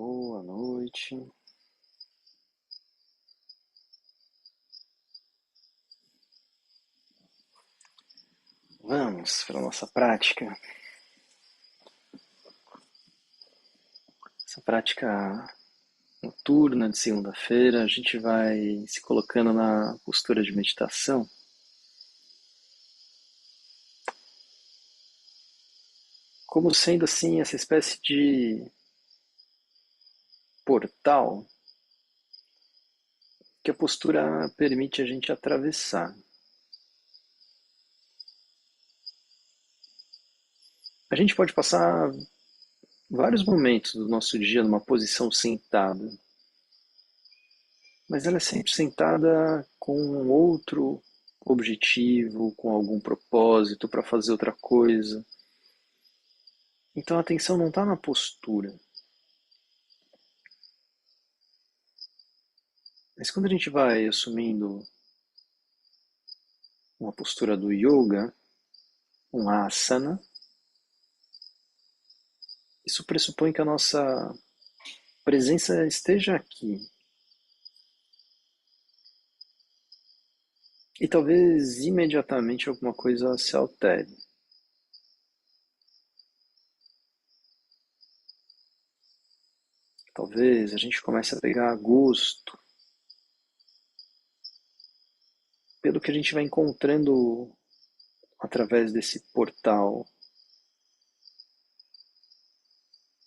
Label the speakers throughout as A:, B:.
A: Boa noite. Vamos para a nossa prática. Essa prática noturna de segunda-feira, a gente vai se colocando na postura de meditação, como sendo assim essa espécie de portal que a postura permite a gente atravessar. A gente pode passar vários momentos do nosso dia numa posição sentada, mas ela é sempre sentada com outro objetivo, com algum propósito para fazer outra coisa. Então a atenção não está na postura. Mas quando a gente vai assumindo uma postura do yoga, um asana, isso pressupõe que a nossa presença esteja aqui. E talvez imediatamente alguma coisa se altere. Talvez a gente comece a pegar gosto pelo que a gente vai encontrando através desse portal,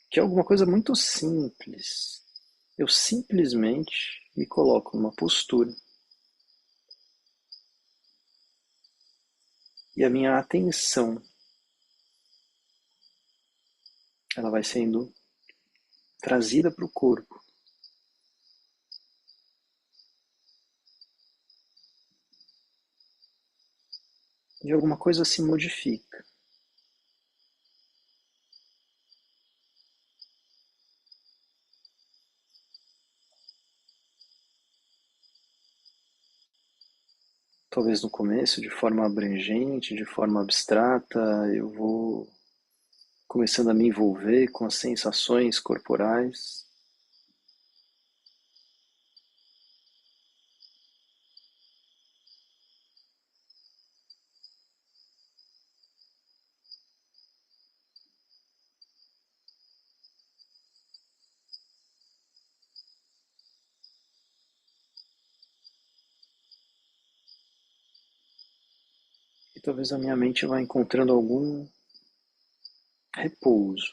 A: que é alguma coisa muito simples. Eu simplesmente me coloco numa postura e a minha atenção ela vai sendo trazida para o corpo. E alguma coisa se modifica. Talvez no começo, de forma abrangente, de forma abstrata, eu vou começando a me envolver com as sensações corporais. E talvez a minha mente vá encontrando algum repouso.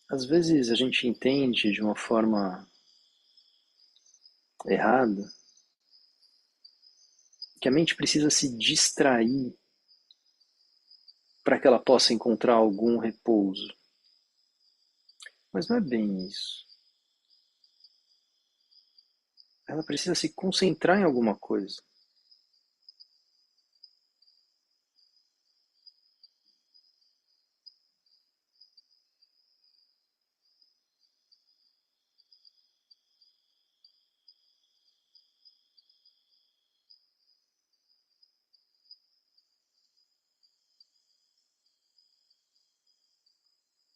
A: Às vezes a gente entende de uma forma errada que a mente precisa se distrair para que ela possa encontrar algum repouso. Mas não é bem isso. Ela precisa se concentrar em alguma coisa.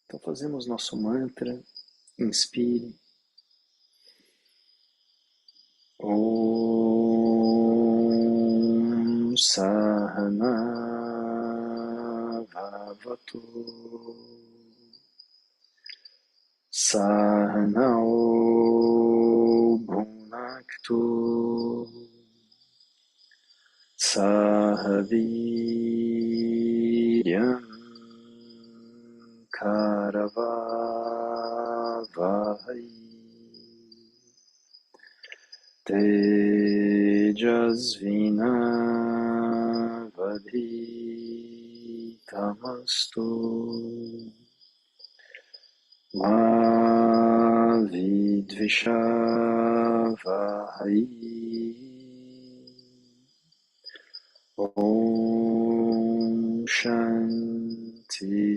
A: Então fazemos nosso mantra, inspire. Om Sahana Bhavatu Sahanao Bhunaktu Sahaviryam Karavavai Tejasvinavadhitamastu Ma Vidvishavahai Om Shanti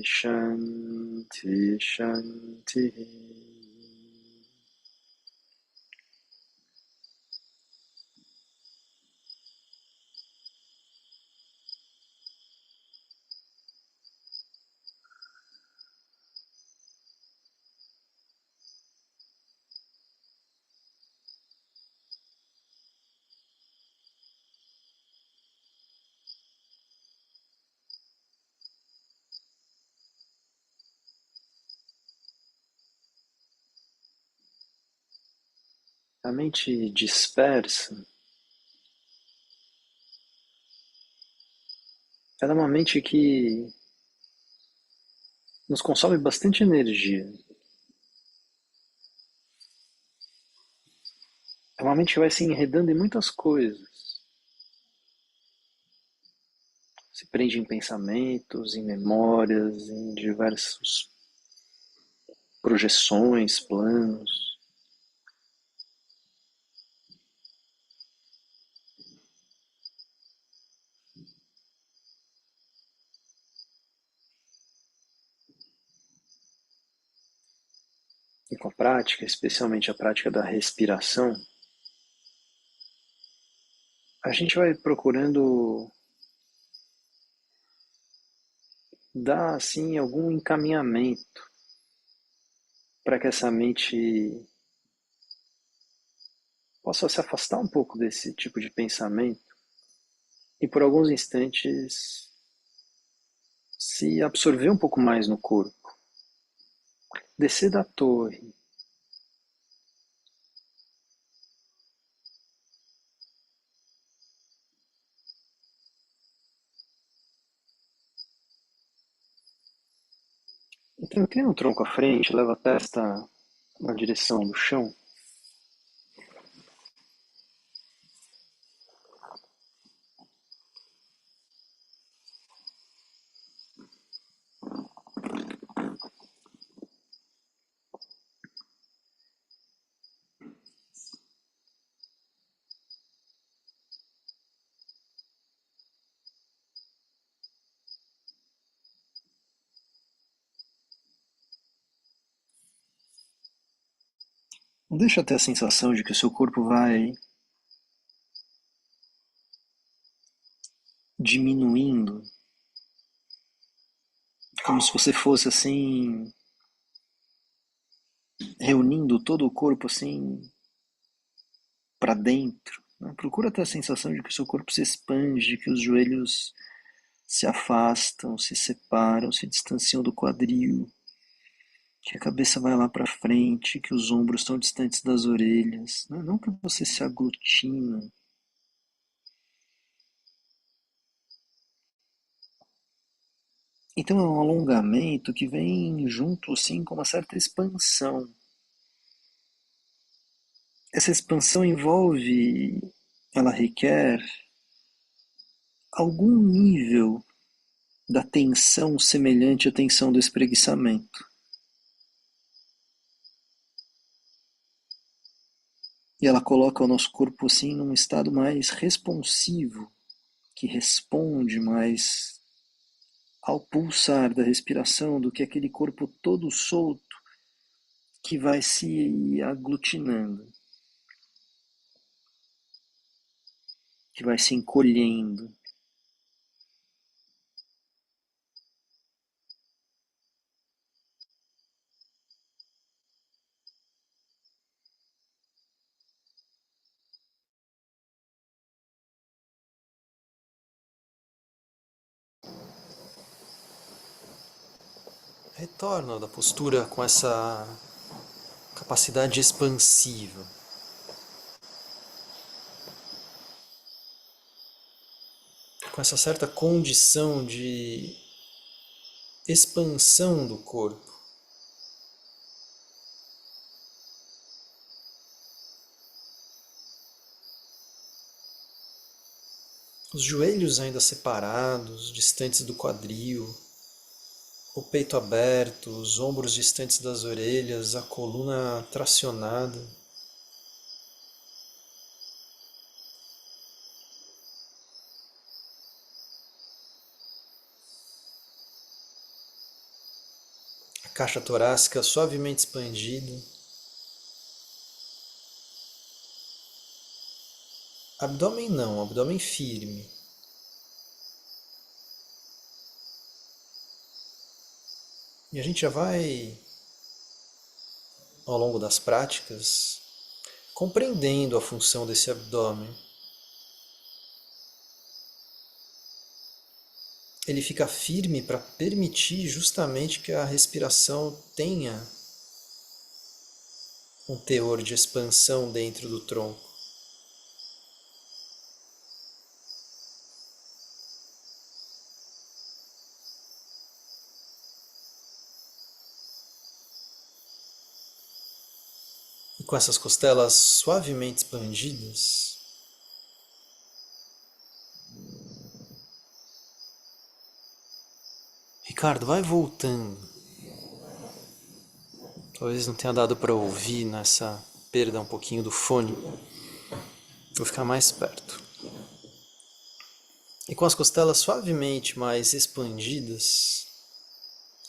A: Shanti, Shanti. A mente dispersa, ela é uma mente que nos consome bastante energia. É uma mente que vai se enredando em muitas coisas. Se prende em pensamentos, em memórias, em diversas projeções, planos. E com a prática, especialmente a prática da respiração, a gente vai procurando dar assim algum encaminhamento para que essa mente possa se afastar um pouco desse tipo de pensamento e por alguns instantes se absorver um pouco mais no corpo, descer da torre. Então, inclina o tronco à frente, leva a testa na direção do chão. Não deixa ter a sensação de que o seu corpo vai diminuindo, como se você fosse assim, reunindo todo o corpo assim para dentro. Né? Procura ter a sensação de que o seu corpo se expande, que os joelhos se afastam, se separam, se distanciam do quadril, que a cabeça vai lá para frente, que os ombros estão distantes das orelhas. Né? Não que você se aglutina. Então é um alongamento que vem junto assim com uma certa expansão. Essa expansão envolve, ela requer algum nível da tensão semelhante à tensão do espreguiçamento. E ela coloca o nosso corpo assim num estado mais responsivo, que responde mais ao pulsar da respiração do que aquele corpo todo solto que vai se aglutinando, que vai se encolhendo. Retorna da postura com essa capacidade expansiva. Com essa certa condição de expansão do corpo. Os joelhos ainda separados, distantes do quadril, o peito aberto, os ombros distantes das orelhas, a coluna tracionada.
B: Caixa torácica suavemente expandida. Abdômen não, abdômen firme. E a gente já vai, ao longo das práticas, compreendendo a função desse abdômen. Ele fica firme para permitir justamente que a respiração tenha um teor de expansão dentro do tronco. E com essas costelas suavemente expandidas, Ricardo, vai voltando. Talvez não tenha dado para ouvir nessa perda um pouquinho do fone. Vou ficar mais perto. E com as costelas suavemente mais expandidas,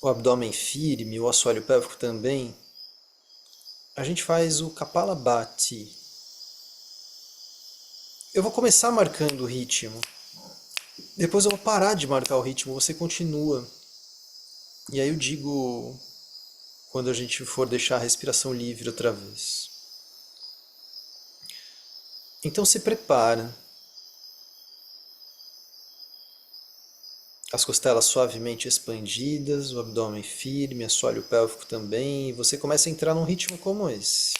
B: o abdômen firme, o assoalho pélvico também, a gente faz o Kapalabhati. Eu vou começar marcando o ritmo. Depois eu vou parar de marcar o ritmo, você continua. E aí eu digo quando a gente for deixar a respiração livre outra vez. Então se prepara. As costelas suavemente expandidas, o abdômen firme, assoalho pélvico também, e você começa a entrar num ritmo como esse.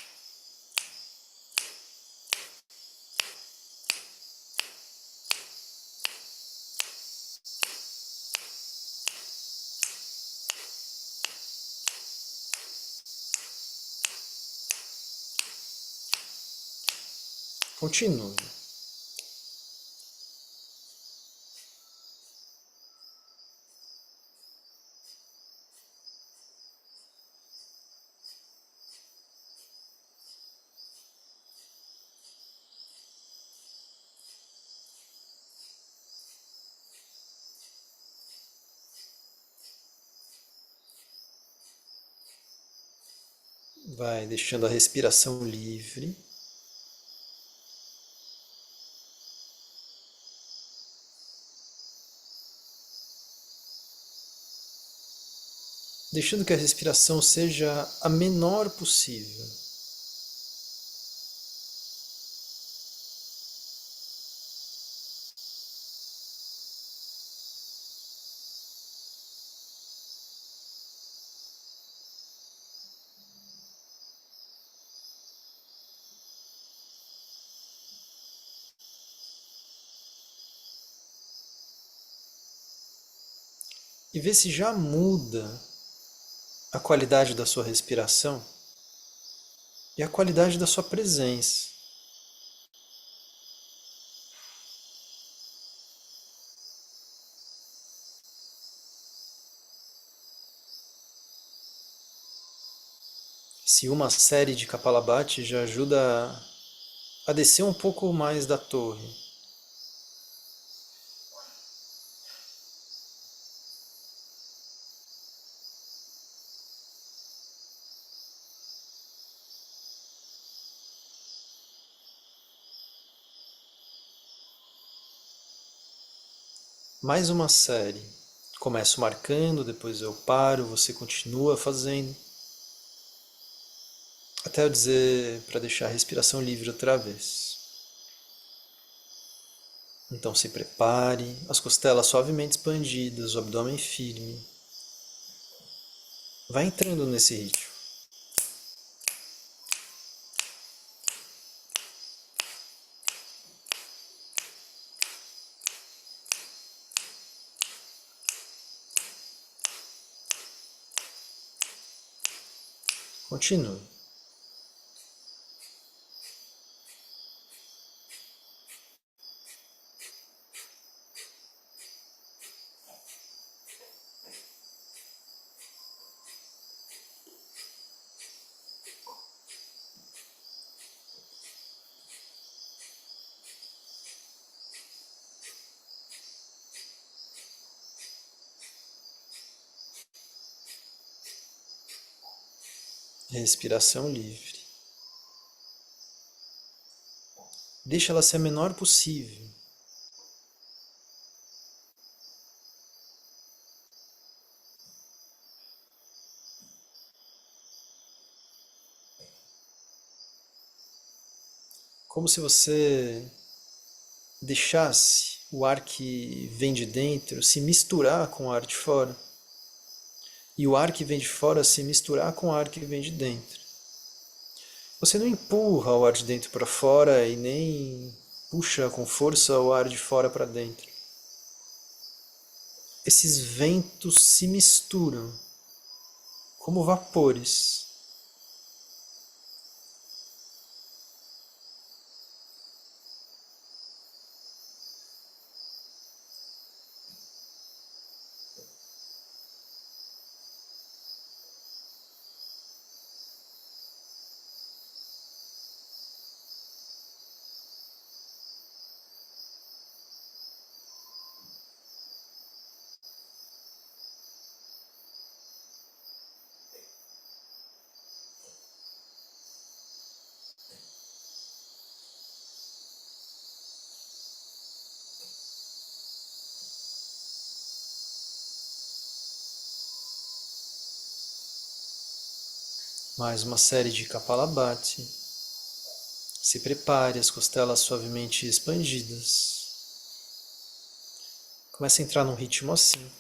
B: Continue. Vai deixando a respiração livre. Deixando que a respiração seja a menor possível. E vê se já muda a qualidade da sua respiração e a qualidade da sua presença. Se uma série de Kapalabhati já ajuda a descer um pouco mais da torre. Mais uma série. Começo marcando, depois eu paro, você continua fazendo. Até eu dizer para deixar a respiração livre outra vez. Então se prepare, as costelas suavemente expandidas, o abdômen firme. Vai entrando nesse ritmo. Continue. Respiração livre. Deixa ela ser a menor possível. Como se você deixasse o ar que vem de dentro se misturar com o ar de fora e o ar que vem de fora se misturar com o ar que vem de dentro. Você não empurra o ar de dentro para fora e nem puxa com força o ar de fora para dentro. Esses ventos se misturam como vapores. Mais uma série de Kapalabhati. Se prepare, as costelas suavemente expandidas. Comece a entrar num ritmo assim.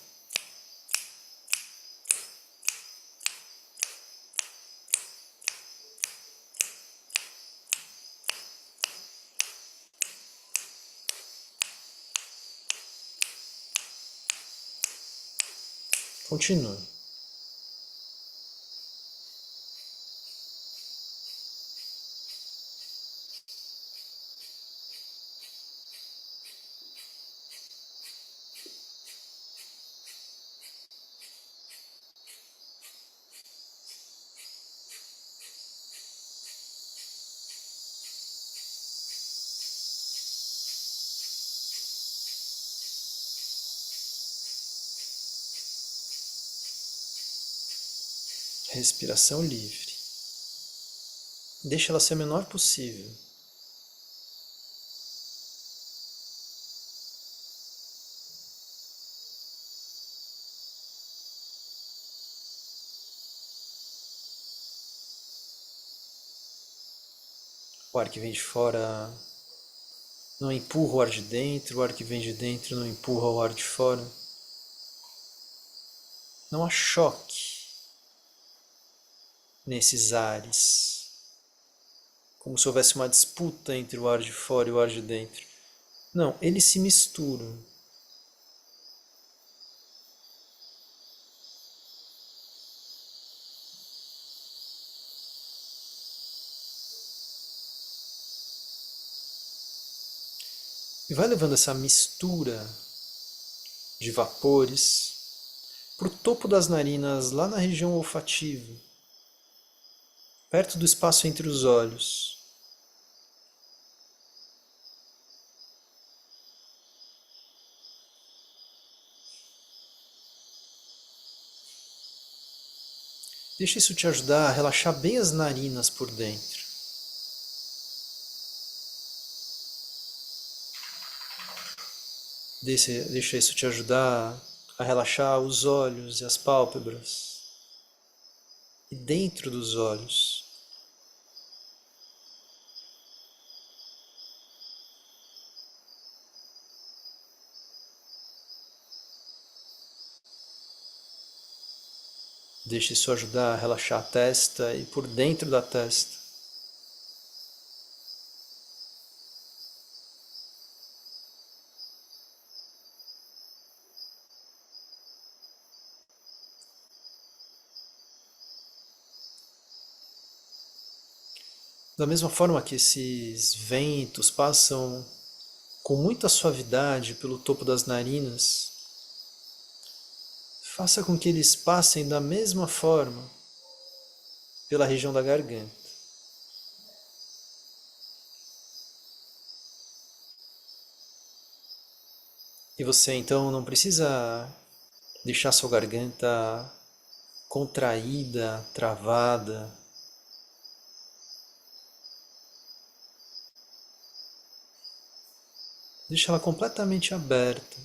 B: Continue. Respiração livre. Deixa ela ser a menor possível. O ar que vem de fora não empurra o ar de dentro, o ar que vem de dentro não empurra o ar de fora. Não há choque nesses ares, como se houvesse uma disputa entre o ar de fora e o ar de dentro. Não, eles se misturam. E vai levando essa mistura de vapores para o topo das narinas, lá na região olfativa, perto do espaço entre os olhos. Deixa isso te ajudar a relaxar bem as narinas por dentro. Deixa isso te ajudar a relaxar os olhos e as pálpebras. E dentro dos olhos. Deixa isso ajudar a relaxar a testa e por dentro da testa. Da mesma forma que esses ventos passam com muita suavidade pelo topo das narinas, faça com que eles passem da mesma forma pela região da garganta. E você então não precisa deixar sua garganta contraída, travada. Deixa ela completamente aberta.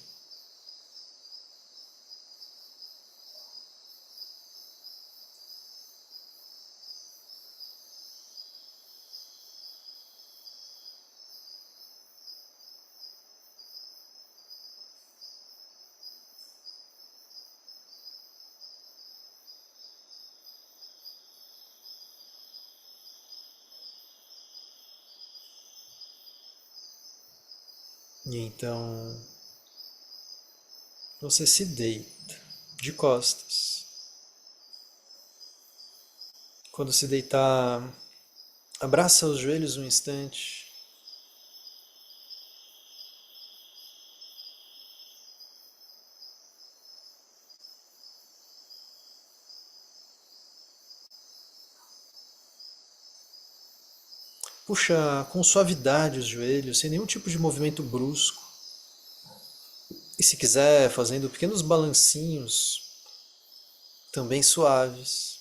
B: E então você se deita de costas. Quando se deitar, abraça os joelhos um instante. Puxa com suavidade os joelhos, sem nenhum tipo de movimento brusco. E se quiser, fazendo pequenos balancinhos, também suaves.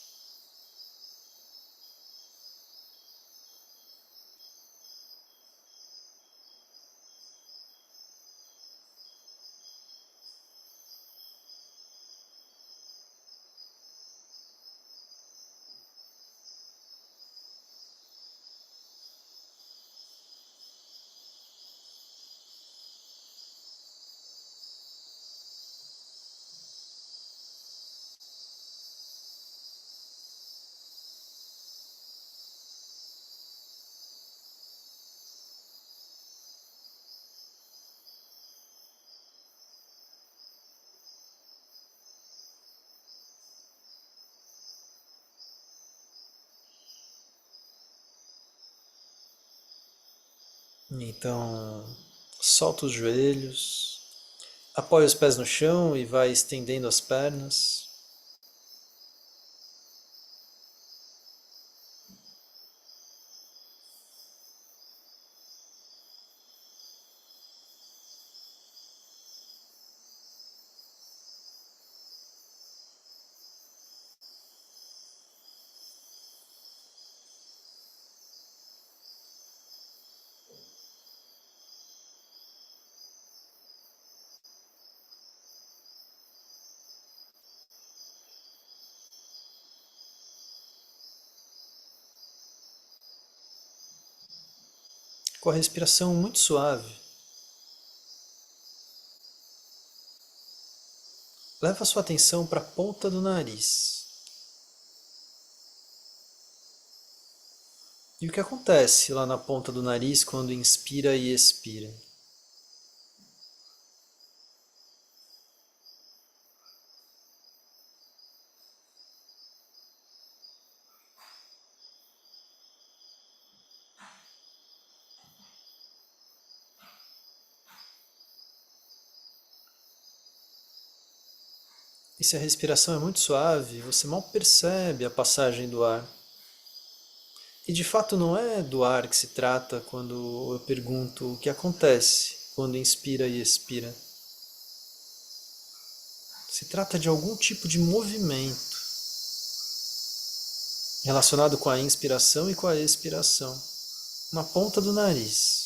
B: Então, solta os joelhos, apoia os pés no chão e vai estendendo as pernas. Com a respiração muito suave, leva a sua atenção para a ponta do nariz. E o que acontece lá na ponta do nariz quando inspira e expira? E se a respiração é muito suave, você mal percebe a passagem do ar. E de fato não é do ar que se trata quando eu pergunto o que acontece quando inspira e expira. Se trata de algum tipo de movimento relacionado com a inspiração e com a expiração, na ponta do nariz.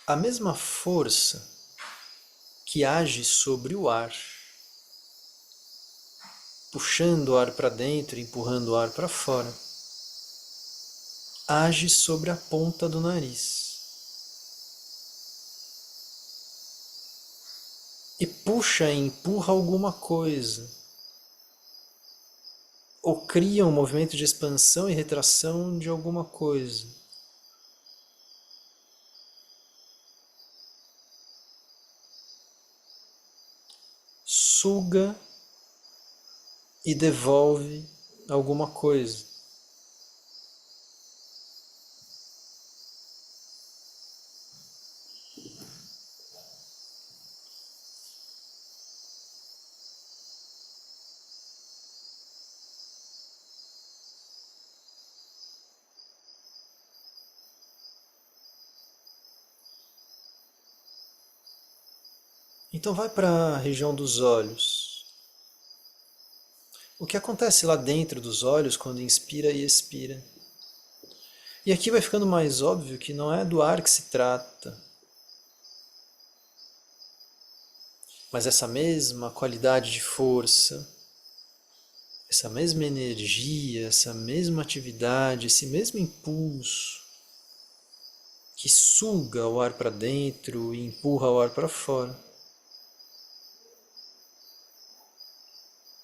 B: A mesma força que age sobre o ar, puxando o ar para dentro e empurrando o ar para fora, age sobre a ponta do nariz. E puxa e empurra alguma coisa, ou cria um movimento de expansão e retração de alguma coisa. Suga e devolve alguma coisa. Então vai para a região dos olhos. O que acontece lá dentro dos olhos quando inspira e expira? E aqui vai ficando mais óbvio que não é do ar que se trata, mas essa mesma qualidade de força, essa mesma energia, essa mesma atividade, esse mesmo impulso que suga o ar para dentro e empurra o ar para fora,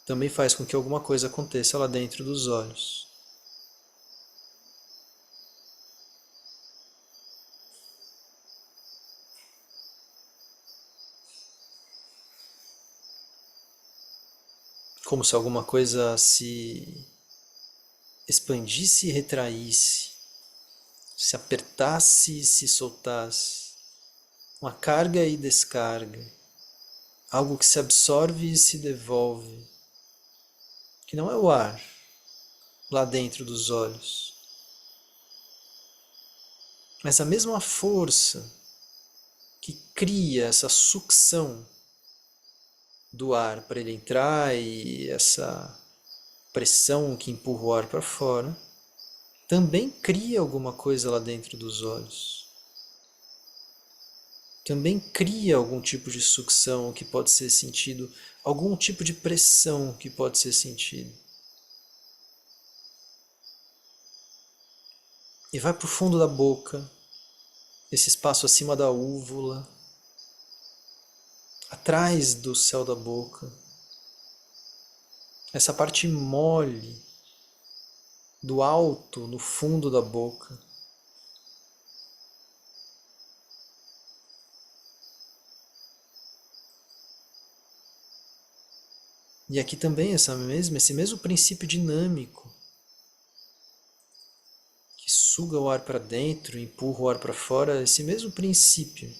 B: também faz com que alguma coisa aconteça lá dentro dos olhos. Como se alguma coisa se expandisse e retraísse, se apertasse e se soltasse. Uma carga e descarga. Algo que se absorve e se devolve. Que não é o ar lá dentro dos olhos, mas a mesma força que cria essa sucção do ar para ele entrar e essa pressão que empurra o ar para fora, também cria alguma coisa lá dentro dos olhos. Também cria algum tipo de sucção que pode ser sentido, algum tipo de pressão que pode ser sentido. E vai para o fundo da boca, esse espaço acima da úvula, atrás do céu da boca, essa parte mole do alto no fundo da boca. E aqui também esse mesmo princípio dinâmico que suga o ar para dentro, empurra o ar para fora, esse mesmo princípio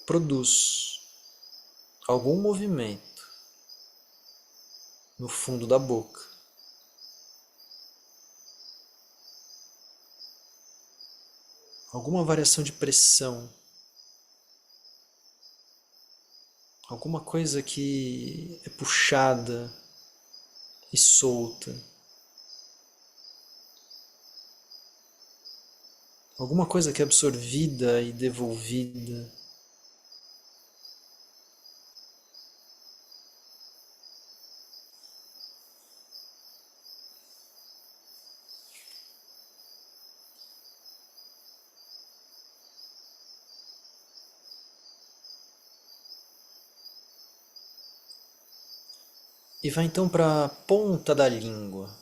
B: produz algum movimento no fundo da boca. Alguma variação de pressão, alguma coisa que é puxada e solta, alguma coisa que é absorvida e devolvida. E vai então para a ponta da língua.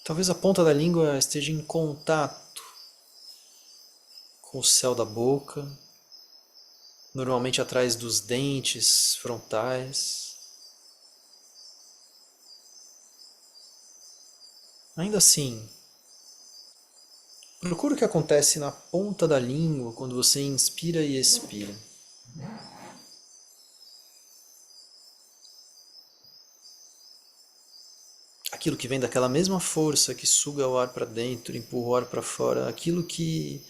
B: Talvez a ponta da língua esteja em contato com o céu da boca, normalmente atrás dos dentes frontais. Ainda assim, procura o que acontece na ponta da língua quando você inspira e expira. Aquilo que vem daquela mesma força que suga o ar para dentro, empurra o ar para fora, aquilo que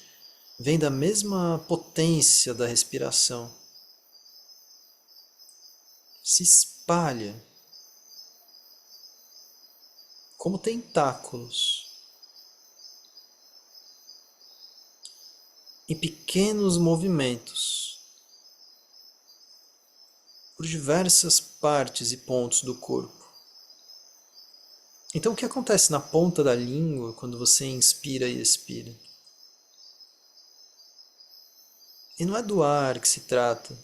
B: vem da mesma potência da respiração, se espalha como tentáculos em pequenos movimentos por diversas partes e pontos do corpo. Então, o que acontece na ponta da língua quando você inspira e expira? E não é do ar que se trata,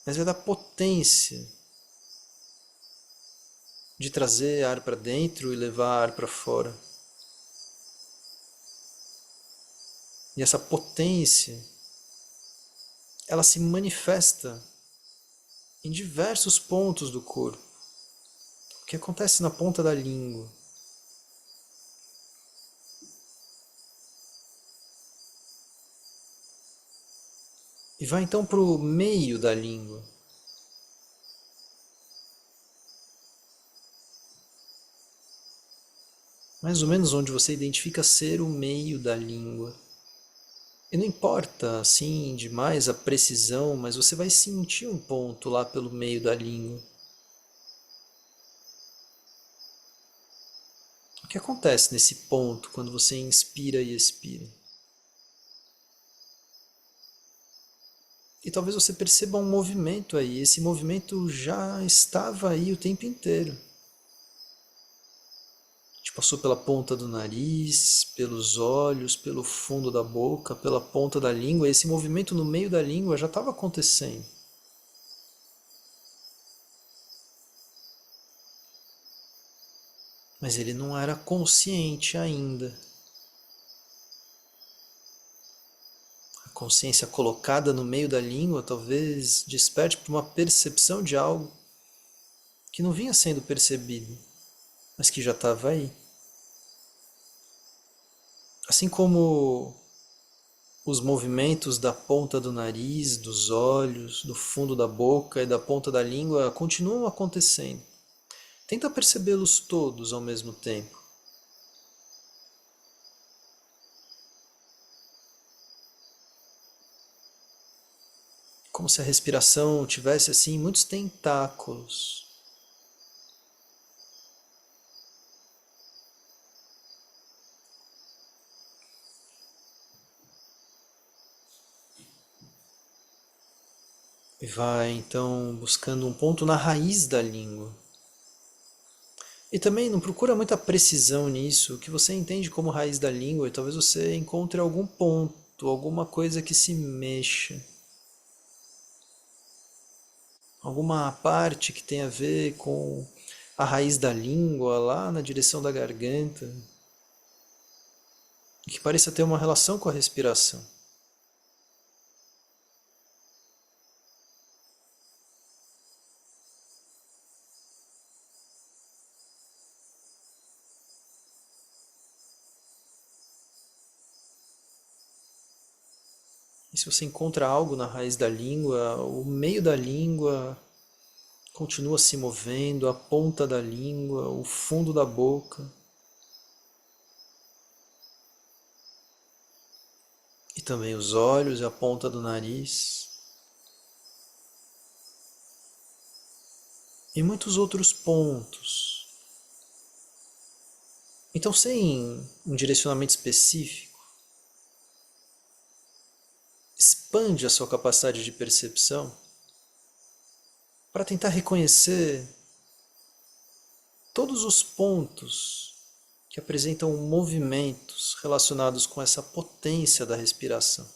B: mas é da potência de trazer ar para dentro e levar ar para fora. E essa potência, ela se manifesta em diversos pontos do corpo. O que acontece na ponta da língua? E vai então para o meio da língua. mais ou menos onde você identifica ser o meio da língua. E não importa assim demais a precisão, mas você vai sentir um ponto lá pelo meio da língua. O que acontece nesse ponto quando você inspira e expira? E talvez você perceba um movimento aí. Esse movimento já estava aí o tempo inteiro. Passou pela ponta do nariz, pelos olhos, pelo fundo da boca, pela ponta da língua. Esse movimento no meio da língua já estava acontecendo. Mas ele não era consciente ainda. A consciência colocada no meio da língua talvez desperte para uma percepção de algo que não vinha sendo percebido, mas que já estava aí. Assim como os movimentos da ponta do nariz, dos olhos, do fundo da boca e da ponta da língua continuam acontecendo. Tenta percebê-los todos ao mesmo tempo. Como se a respiração tivesse assim muitos tentáculos. E vai então buscando um ponto na raiz da língua. E também não procura muita precisão nisso, o que você entende como raiz da língua, e talvez você encontre algum ponto, alguma coisa que se mexa. Alguma parte que tem a ver com a raiz da língua, lá na direção da garganta, que pareça ter uma relação com a respiração. E se você encontra algo na raiz da língua, o meio da língua continua se movendo, a ponta da língua, o fundo da boca. E também os olhos e a ponta do nariz. E muitos outros pontos. Então, sem um direcionamento específico, expande a sua capacidade de percepção para tentar reconhecer todos os pontos que apresentam movimentos relacionados com essa potência da respiração.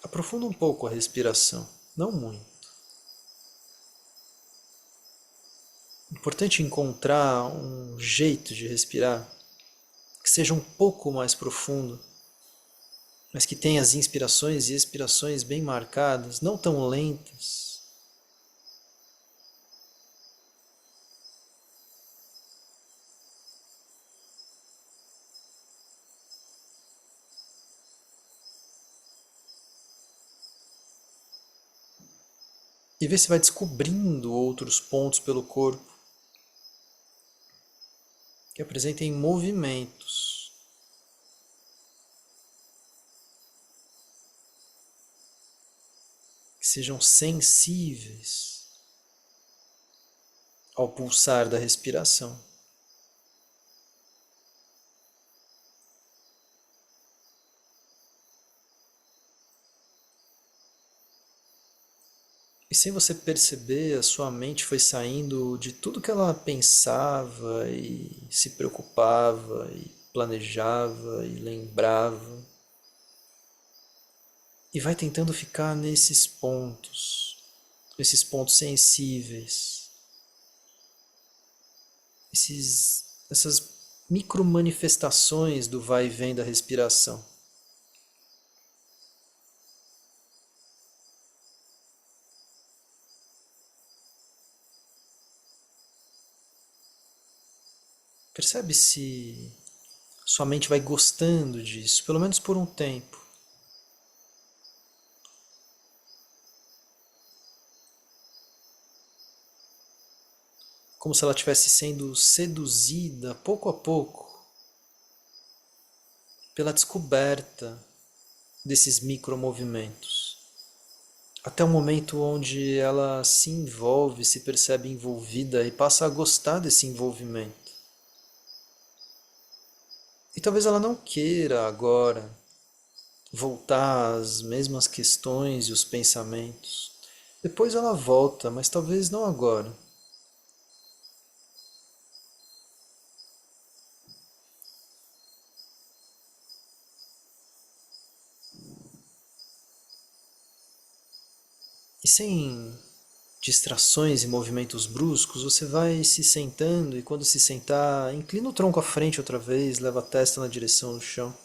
B: Aprofunda um pouco a respiração, não muito. É importante encontrar um jeito de respirar que seja um pouco mais profundo, mas que tenha as inspirações e expirações bem marcadas, não tão lentas. E ver se vai descobrindo outros pontos pelo corpo que apresentem movimentos. Que sejam sensíveis ao pulsar da respiração. E sem você perceber, a sua mente foi saindo de tudo que ela pensava e se preocupava e planejava e lembrava. E vai tentando ficar nesses pontos sensíveis, essas micromanifestações do vai e vem da respiração. Percebe se sua mente vai gostando disso, pelo menos por um tempo. Como se ela estivesse sendo seduzida pouco a pouco pela descoberta desses micromovimentos. Até o momento onde ela se envolve, se percebe envolvida e passa a gostar desse envolvimento. E talvez ela não queira agora voltar às mesmas questões e os pensamentos. Depois ela volta, mas talvez não agora. E sem distrações e movimentos bruscos, você vai se sentando e quando se sentar, inclina o tronco à frente outra vez, leva a testa na direção do chão.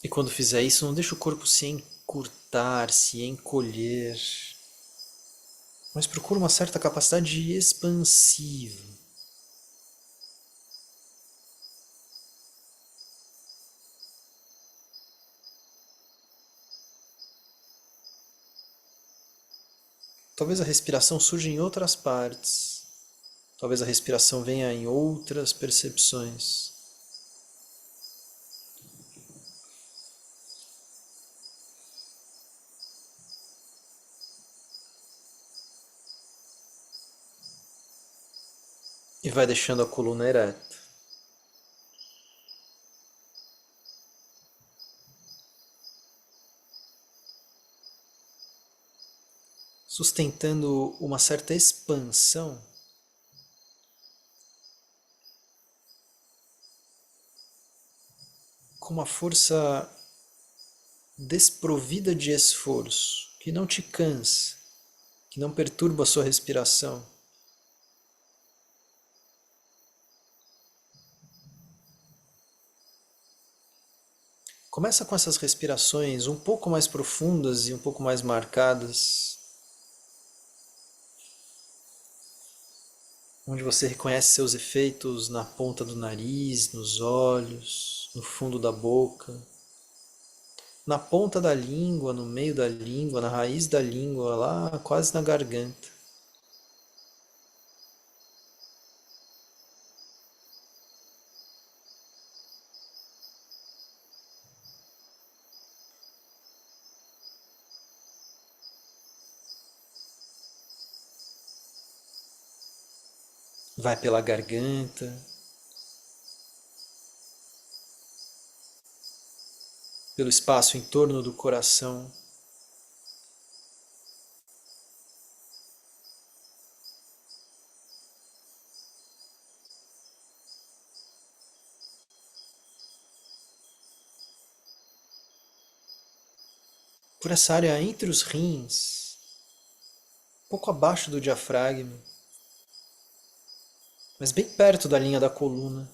B: E quando fizer isso, não deixe o corpo se encurtar, se encolher, mas procura uma certa capacidade expansiva. Talvez a respiração surja em outras partes, talvez a respiração venha em outras percepções. E vai deixando a coluna ereta. Sustentando uma certa expansão, com uma força desprovida de esforço, que não te cansa, que não perturba a sua respiração. Começa com essas respirações um pouco mais profundas e um pouco mais marcadas, onde você reconhece seus efeitos na ponta do nariz, nos olhos, no fundo da boca, na ponta da língua, no meio da língua, na raiz da língua, lá quase na garganta. Vai pela garganta, pelo espaço em torno do coração. Por essa área entre os rins, um pouco abaixo do diafragma, mas bem perto da linha da coluna.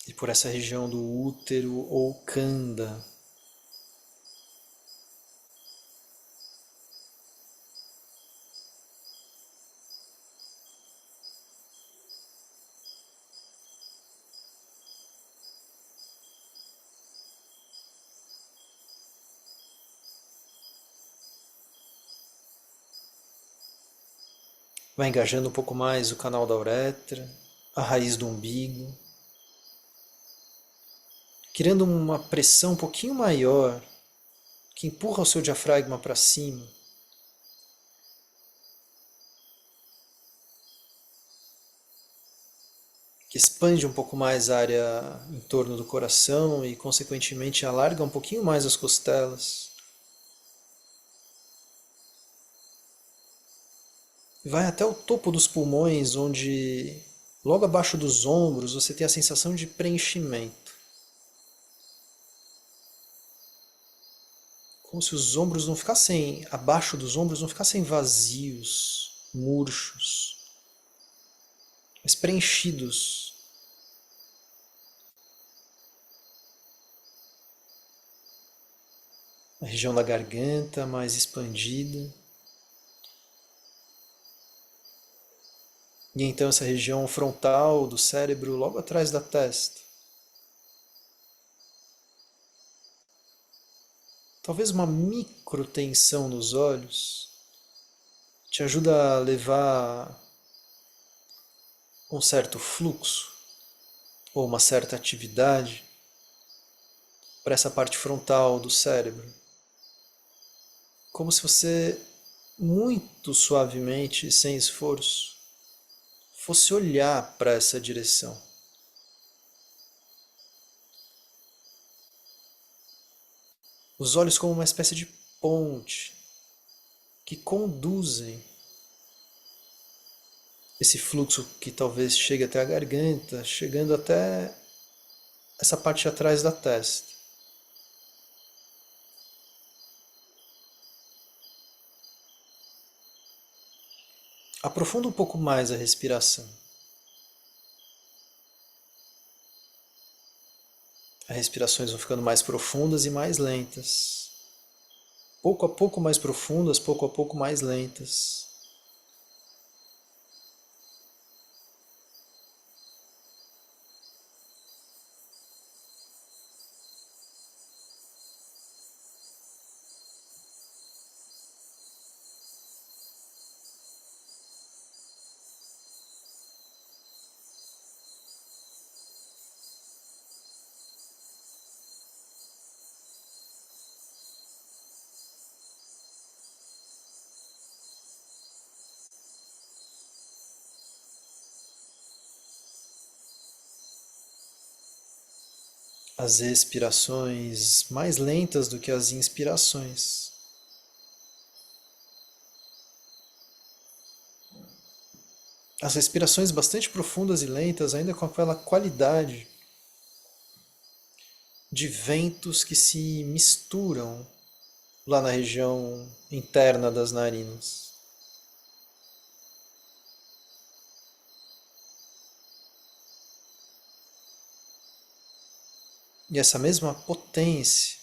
B: E por essa região do útero ou canda. Vai engajando um pouco mais o canal da uretra, a raiz do umbigo, criando uma pressão um pouquinho maior que empurra o seu diafragma para cima. Que expande um pouco mais a área em torno do coração e, consequentemente, alarga um pouquinho mais as costelas. Vai até o topo dos pulmões, onde logo abaixo dos ombros você tem a sensação de preenchimento. Como se os ombros não ficassem, abaixo dos ombros não ficassem vazios, murchos, mas preenchidos. A região da garganta mais expandida. E então essa região frontal do cérebro logo atrás da testa. Talvez uma microtensão nos olhos te ajuda a levar um certo fluxo ou uma certa atividade para essa parte frontal do cérebro. Como se você, muito suavemente, sem esforço, fosse olhar para essa direção. Os olhos como uma espécie de ponte que conduzem esse fluxo que talvez chegue até a garganta, chegando até essa parte atrás da testa. Aprofunda um pouco mais a respiração. As respirações vão ficando mais profundas e mais lentas. Pouco a pouco mais profundas, pouco a pouco mais lentas. As expirações mais lentas do que as inspirações. As respirações bastante profundas e lentas, ainda com aquela qualidade de ventos que se misturam lá na região interna das narinas. E essa mesma potência,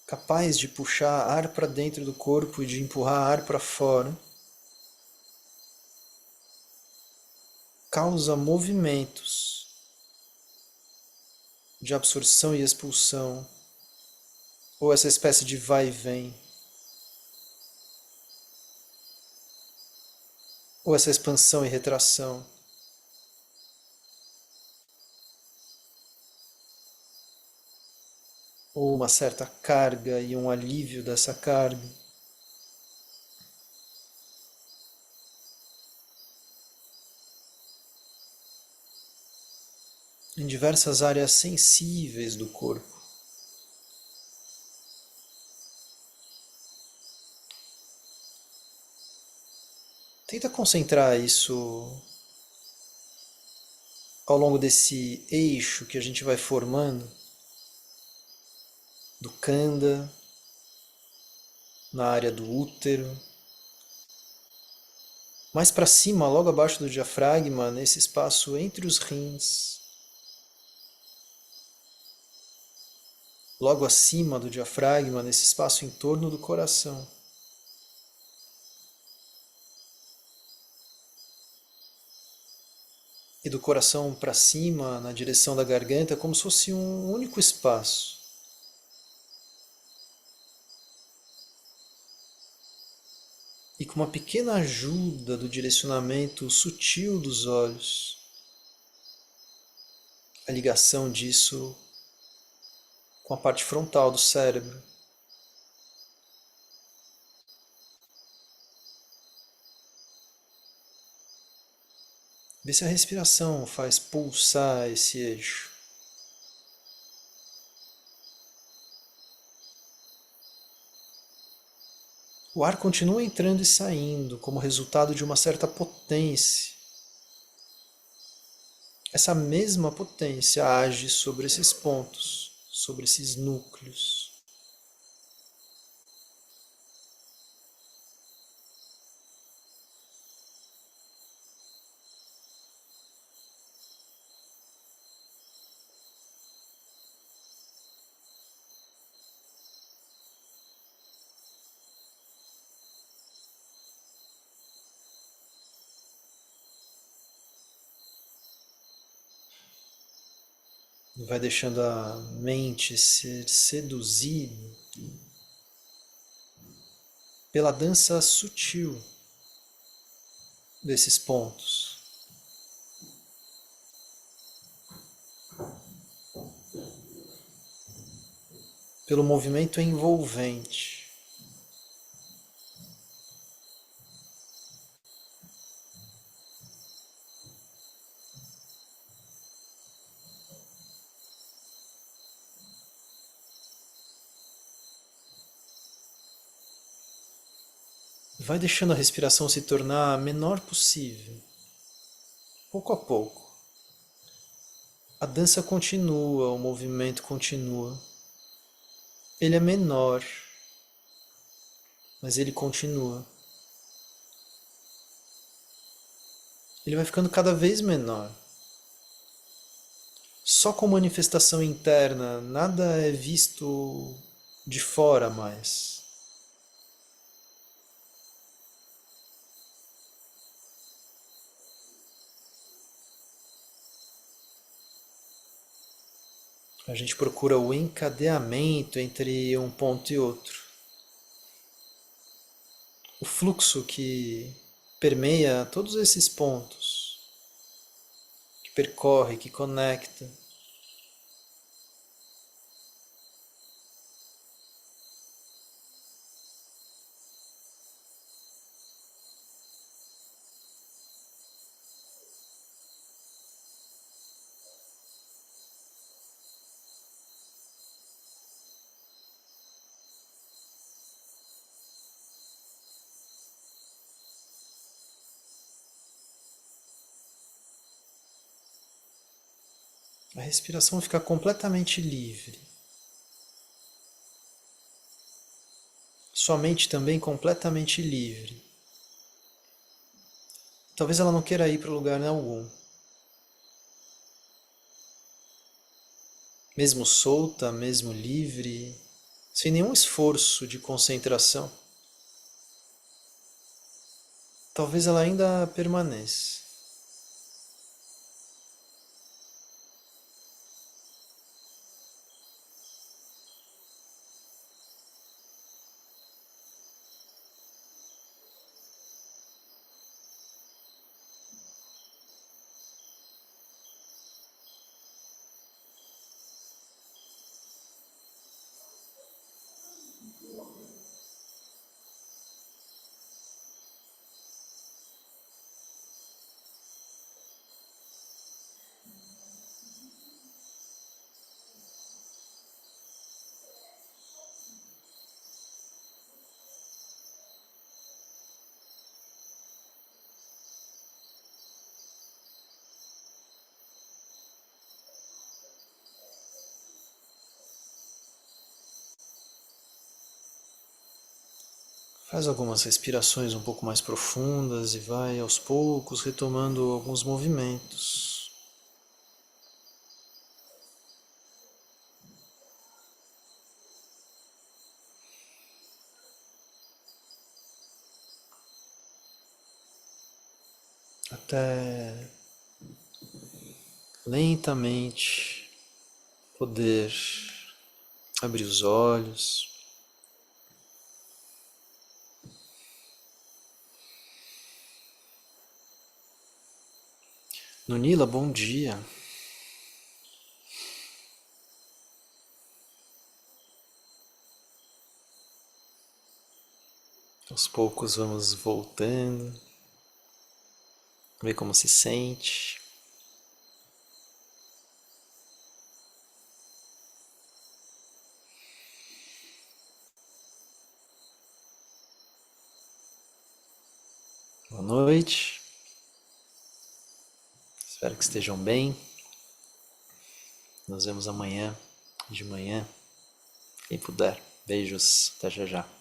B: capaz de puxar ar para dentro do corpo e de empurrar ar para fora, causa movimentos de absorção e expulsão, ou essa espécie de vai e vem, ou essa expansão e retração. Ou uma certa carga e um alívio dessa carga. Em diversas áreas sensíveis do corpo. Tenta concentrar isso ao longo desse eixo que a gente vai formando, do Kanda, na área do útero, mais para cima, logo abaixo do diafragma, nesse espaço entre os rins, logo acima do diafragma, nesse espaço em torno do coração. E do coração para cima, na direção da garganta, como se fosse um único espaço. E com uma pequena ajuda do direcionamento sutil dos olhos, a ligação disso com a parte frontal do cérebro. Vê se a respiração faz pulsar esse eixo. O ar continua entrando e saindo como resultado de uma certa potência. Essa mesma potência age sobre esses pontos, sobre esses núcleos. Vai deixando a mente ser seduzida pela dança sutil desses pontos, pelo movimento envolvente. Vai deixando a respiração se tornar a menor possível, pouco a pouco. A dança continua, o movimento continua. Ele é menor, mas ele continua. Ele vai ficando cada vez menor. Só com manifestação interna, nada é visto de fora mais. A gente procura o encadeamento entre um ponto e outro. O fluxo que permeia todos esses pontos, que percorre, que conecta. A respiração fica completamente livre. Sua mente também completamente livre. Talvez ela não queira ir para lugar algum. Mesmo solta, mesmo livre, sem nenhum esforço de concentração, talvez ela ainda permaneça. Faz algumas respirações um pouco mais profundas e vai aos poucos retomando alguns movimentos. Até lentamente poder abrir os olhos. Nunila, bom dia. Aos poucos vamos voltando, ver como se sente. noite. Espero que estejam bem. Nos vemos amanhã, de manhã, quem puder. Beijos, até já já.